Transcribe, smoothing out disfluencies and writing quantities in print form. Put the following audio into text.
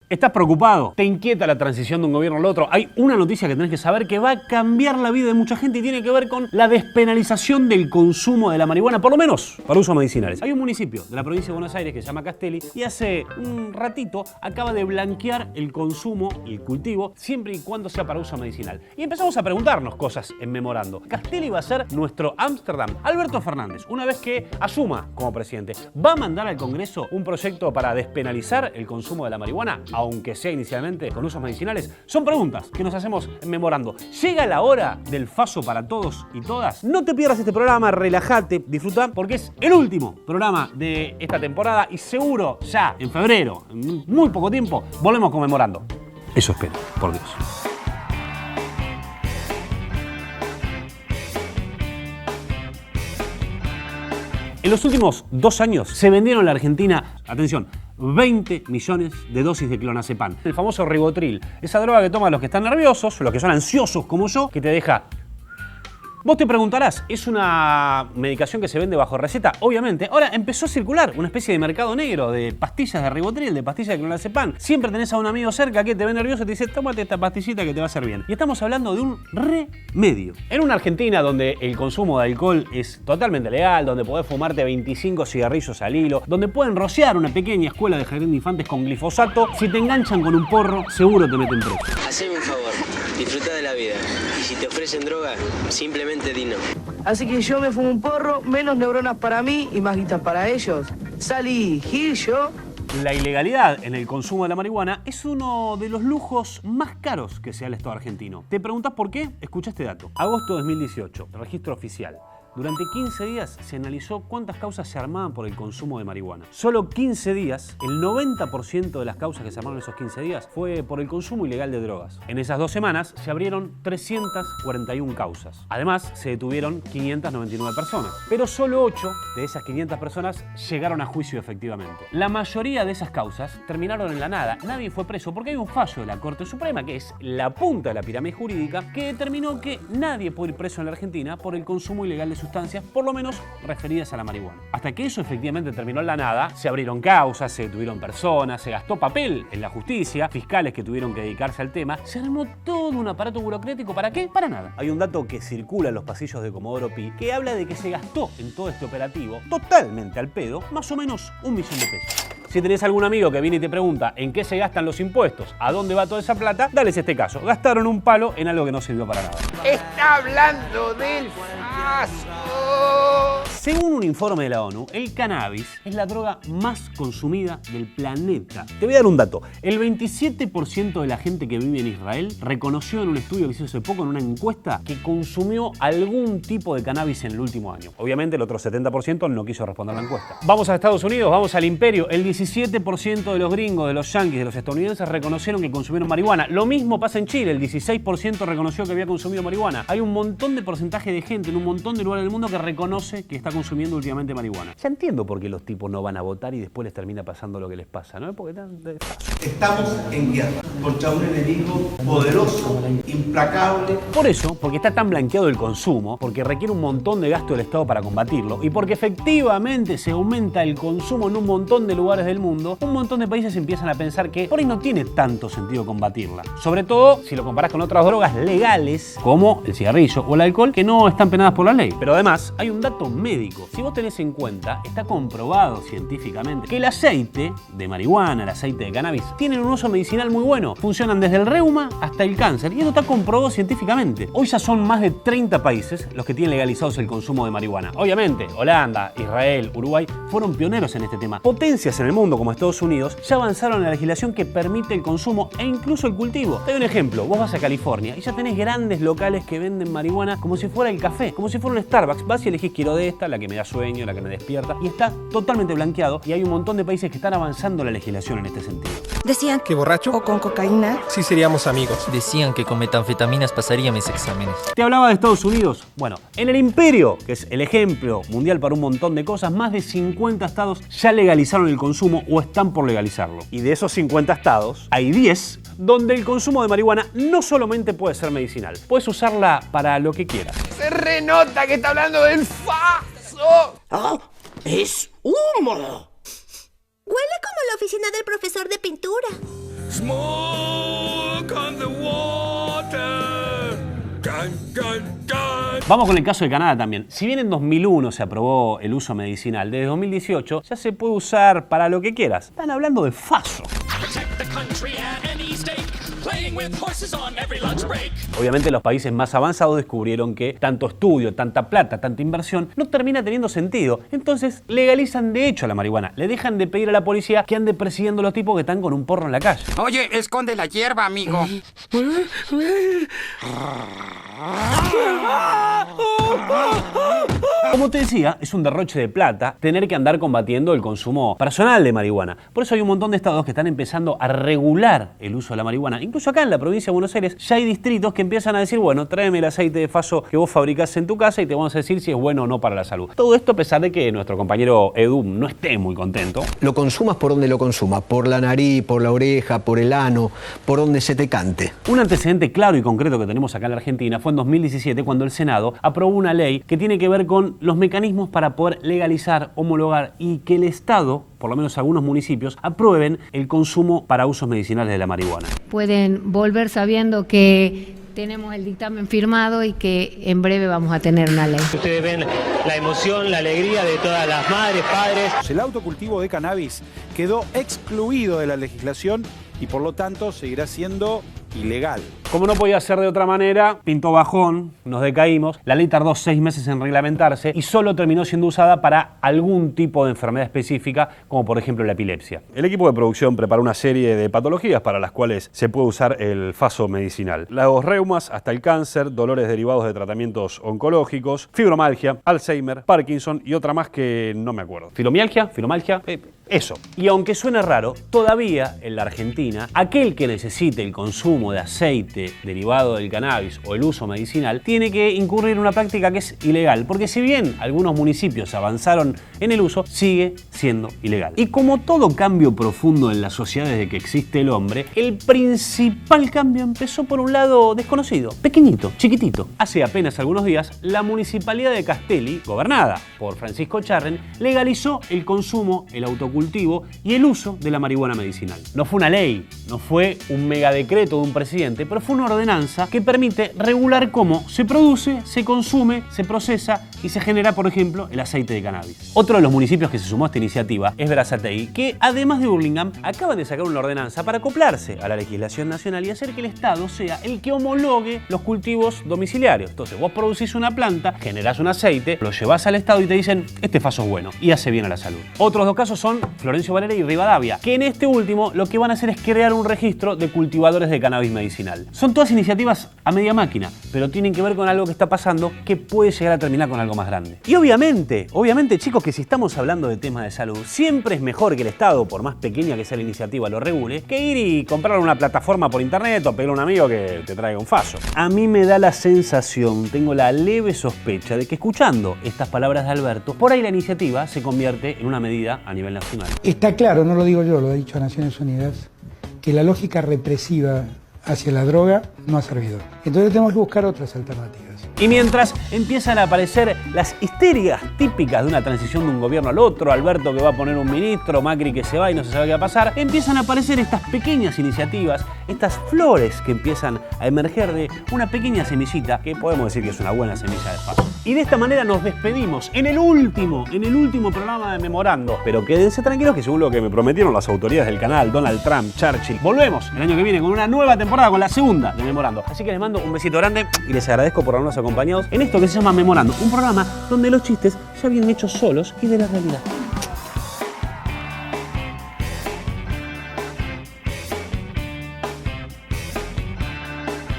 ¿Estás preocupado? ¿Te inquieta la transición de un gobierno al otro? Hay una noticia que tenés que saber que va a cambiar la vida de mucha gente y tiene que ver con la despenalización del consumo de la marihuana, por lo menos para usos medicinales. Hay un municipio de la provincia de Buenos Aires que se llama Castelli y hace un ratito acaba de blanquear el consumo y el cultivo siempre y cuando sea para uso medicinal. Y empezamos a preguntarnos cosas en memorando. Castelli va a ser nuestro Ámsterdam. Alberto Fernández, una vez que asuma como presidente, ¿va a mandar al Congreso un proyecto para despenalizar el consumo de la marihuana, aunque sea inicialmente con usos medicinales? Son preguntas que nos hacemos memorando. ¿Llega la hora del faso para todos y todas? No te pierdas este programa, relájate, disfruta, porque es el último programa de esta temporada y seguro ya en febrero, en muy poco tiempo, volvemos con memorando. Eso espero, por Dios. En los últimos 2 años se vendieron en la Argentina, atención, 20 millones de dosis de clonazepam. El famoso ribotril, esa droga que toman los que están nerviosos, los que son ansiosos como yo, que te deja... Vos te preguntarás, ¿es una medicación que se vende bajo receta? Obviamente. Ahora empezó a circular una especie de mercado negro de pastillas de ribotril, de pastillas de clonazepam. Siempre tenés a un amigo cerca que te ve nervioso y te dice, tómate esta pastillita que te va a hacer bien. Y estamos hablando de un remedio. En una Argentina donde el consumo de alcohol es totalmente legal, donde podés fumarte 25 cigarrillos al hilo, donde pueden rociar una pequeña escuela de jardín de infantes con glifosato, si te enganchan con un porro, seguro te meten preso. Haceme un favor, disfruta de la vida. Y si te ofrecen droga, simplemente di no. Así que yo me fumo un porro, menos neuronas para mí y más guitas para ellos. Salí, Gil, yo. La ilegalidad en el consumo de la marihuana es uno de los lujos más caros que se da el Estado argentino. ¿Te preguntás por qué? Escucha este dato. Agosto de 2018, registro oficial. Durante 15 días se analizó cuántas causas se armaban por el consumo de marihuana. Solo 15 días, el 90% de las causas que se armaron esos 15 días fue por el consumo ilegal de drogas. En esas 2 semanas se abrieron 341 causas. Además, se detuvieron 599 personas. Pero solo 8 de esas 500 personas llegaron a juicio efectivamente. La mayoría de esas causas terminaron en la nada. Nadie fue preso porque hay un fallo de la Corte Suprema, que es la punta de la pirámide jurídica, que determinó que nadie puede ir preso en la Argentina por el consumo ilegal de sustancias, por lo menos referidas a la marihuana. Hasta que eso efectivamente terminó en la nada, se abrieron causas, se detuvieron personas, se gastó papel en la justicia, fiscales que tuvieron que dedicarse al tema, se armó todo un aparato burocrático. ¿Para qué? Para nada. Hay un dato que circula en los pasillos de Comodoro Pi que habla de que se gastó en todo este operativo, totalmente al pedo, más o menos 1 millón de pesos. Si tenés algún amigo que viene y te pregunta en qué se gastan los impuestos, a dónde va toda esa plata, dales este caso. Gastaron un palo en algo que no sirvió para nada. Está hablando del faso. Según un informe de la ONU, el cannabis es la droga más consumida del planeta. Te voy a dar un dato. El 27% de la gente que vive en Israel reconoció en un estudio que se hizo hace poco, en una encuesta, que consumió algún tipo de cannabis en el último año. Obviamente el otro 70% no quiso responder la encuesta. Vamos a Estados Unidos, vamos al imperio. El 17% de los gringos, de los yanquis, de los estadounidenses reconocieron que consumieron marihuana. Lo mismo pasa en Chile. El 16% reconoció que había consumido marihuana. Hay un montón de porcentaje de gente en un montón de lugares del mundo que reconoce que está consumiendo últimamente marihuana. Ya entiendo por qué los tipos no van a votar y después les termina pasando lo que les pasa, ¿no? Porque están de paso. Estamos en guerra contra un enemigo poderoso, implacable. Por eso, porque está tan blanqueado el consumo, porque requiere un montón de gasto del Estado para combatirlo y porque efectivamente se aumenta el consumo en un montón de lugares del mundo, un montón de países empiezan a pensar que por ahí no tiene tanto sentido combatirla. Sobre todo si lo comparás con otras drogas legales como el cigarrillo o el alcohol que no están penadas por la ley. Pero además hay un dato médico. Si vos tenés en cuenta, está comprobado científicamente que el aceite de marihuana, el aceite de cannabis, tienen un uso medicinal muy bueno. Funcionan desde el reuma hasta el cáncer y eso está comprobado científicamente. Hoy ya son más de 30 países los que tienen legalizados el consumo de marihuana. Obviamente, Holanda, Israel, Uruguay fueron pioneros en este tema. Potencias en el mundo como Estados Unidos ya avanzaron en la legislación que permite el consumo e incluso el cultivo. Te doy un ejemplo. Vos vas a California y ya tenés grandes locales que venden marihuana como si fuera el café, como si fuera un Starbucks. Vas y elegís quiero de esta, la que me da sueño, la que me despierta, y está totalmente blanqueado y hay un montón de países que están avanzando la legislación en este sentido. Decían ¿Que borracho? o con cocaína. Sí seríamos amigos. Decían que con metanfetaminas pasaría mis exámenes. Te hablaba de Estados Unidos. Bueno, en el imperio, que es el ejemplo mundial para un montón de cosas, más de 50 estados ya legalizaron el consumo o están por legalizarlo. Y de esos 50 estados, hay 10 donde el consumo de marihuana no solamente puede ser medicinal, puedes usarla para lo que quieras. Se renota que está hablando del faso. ¡Oh! ¡Es humo! Huele como la oficina del profesor de pintura. Smoke on the water. Gun, gun, gun. Vamos con el caso de Canadá también. Si bien en 2001 se aprobó el uso medicinal, desde 2018 ya se puede usar para lo que quieras. Están hablando de faso. Obviamente los países más avanzados descubrieron que tanto estudio, tanta plata, tanta inversión no termina teniendo sentido. Entonces legalizan de hecho la marihuana. Le dejan de pedir a la policía que ande persiguiendo a los tipos que están con un porro en la calle. Oye, esconde la hierba, amigo. Como te decía, es un derroche de plata tener que andar combatiendo el consumo personal de marihuana. Por eso hay un montón de estados que están empezando a regular el uso de la marihuana. Incluso acá en la provincia de Buenos Aires ya hay distritos que empiezan a decir, bueno, tráeme el aceite de faso que vos fabricás en tu casa y te vamos a decir si es bueno o no para la salud. Todo esto a pesar de que nuestro compañero Edu no esté muy contento. Lo consumas por donde lo consumas, por la nariz, por la oreja, por el ano, por donde se te cante. Un antecedente claro y concreto que tenemos acá en la Argentina fue en 2017 cuando el Senado aprobó una ley que tiene que ver con los mecanismos para poder legalizar, homologar y que el Estado, por lo menos algunos municipios, aprueben el consumo para usos medicinales de la marihuana. Pueden volver sabiendo que tenemos el dictamen firmado y que en breve vamos a tener una ley. Ustedes ven la emoción, la alegría de todas las madres, padres. El autocultivo de cannabis quedó excluido de la legislación y por lo tanto seguirá siendo ilegal. Como no podía ser de otra manera, pintó bajón, nos decaímos, la ley tardó 6 meses en reglamentarse y solo terminó siendo usada para algún tipo de enfermedad específica, como por ejemplo la epilepsia. El equipo de producción preparó una serie de patologías para las cuales se puede usar el faso medicinal. Los reumas hasta el cáncer, dolores derivados de tratamientos oncológicos, fibromialgia, Alzheimer, Parkinson y otra más que no me acuerdo. ¿Fibromialgia? Eso. Y aunque suene raro, todavía en la Argentina, aquel que necesite el consumo de aceite derivado del cannabis o el uso medicinal tiene que incurrir en una práctica que es ilegal, porque si bien algunos municipios avanzaron en el uso, sigue siendo ilegal. Y como todo cambio profundo en la sociedad desde que existe el hombre, el principal cambio empezó por un lado desconocido, pequeñito, chiquitito. Hace apenas algunos días, la municipalidad de Castelli, gobernada por Francisco Charren, legalizó el consumo, el autocultivo y el uso de la marihuana medicinal. No fue una ley, no fue un megadecreto de un presidente, pero fue una ordenanza que permite regular cómo se produce, se consume, se procesa y se genera, por ejemplo, el aceite de cannabis. Otro de los municipios que se sumó a esta iniciativa es Berazategui, que además de Burlingame, acaban de sacar una ordenanza para acoplarse a la legislación nacional y hacer que el Estado sea el que homologue los cultivos domiciliarios. Entonces vos producís una planta, generás un aceite, lo llevás al Estado y te dicen, este faso es bueno y hace bien a la salud. Otros dos casos son Florencio Varela y Rivadavia, que en este último lo que van a hacer es crear un registro de cultivadores de cannabis medicinal. Son todas iniciativas a media máquina, pero tienen que ver con algo que está pasando que puede llegar a terminar con algo más grande. Y obviamente chicos, que si estamos hablando de temas de salud, siempre es mejor que el Estado, por más pequeña que sea la iniciativa, lo regule, que ir y comprar una plataforma por internet o pedirle a un amigo que te traiga un faso. A mí me da la sensación, tengo la leve sospecha de que escuchando estas palabras de Alberto, por ahí la iniciativa se convierte en una medida a nivel nacional. Está claro, no lo digo yo, lo ha dicho Naciones Unidas, que la lógica represiva hacia la droga no ha servido. Entonces tenemos que buscar otras alternativas. Y mientras empiezan a aparecer las histerias típicas de una transición de un gobierno al otro, Alberto que va a poner un ministro, Macri que se va y no se sabe qué va a pasar, empiezan a aparecer estas pequeñas iniciativas, estas flores que empiezan a emerger de una pequeña semillita, que podemos decir que es una buena semilla de faso. Y de esta manera nos despedimos en el último programa de Memorando. Pero quédense tranquilos que según lo que me prometieron las autoridades del canal, Donald Trump, Churchill, volvemos el año que viene con una nueva temporada, con la segunda de Memorando. Así que les mando un besito grande y les agradezco por habernos acompañados en esto que se llama Memorando, un programa donde los chistes ya vienen hechos solos y de la realidad.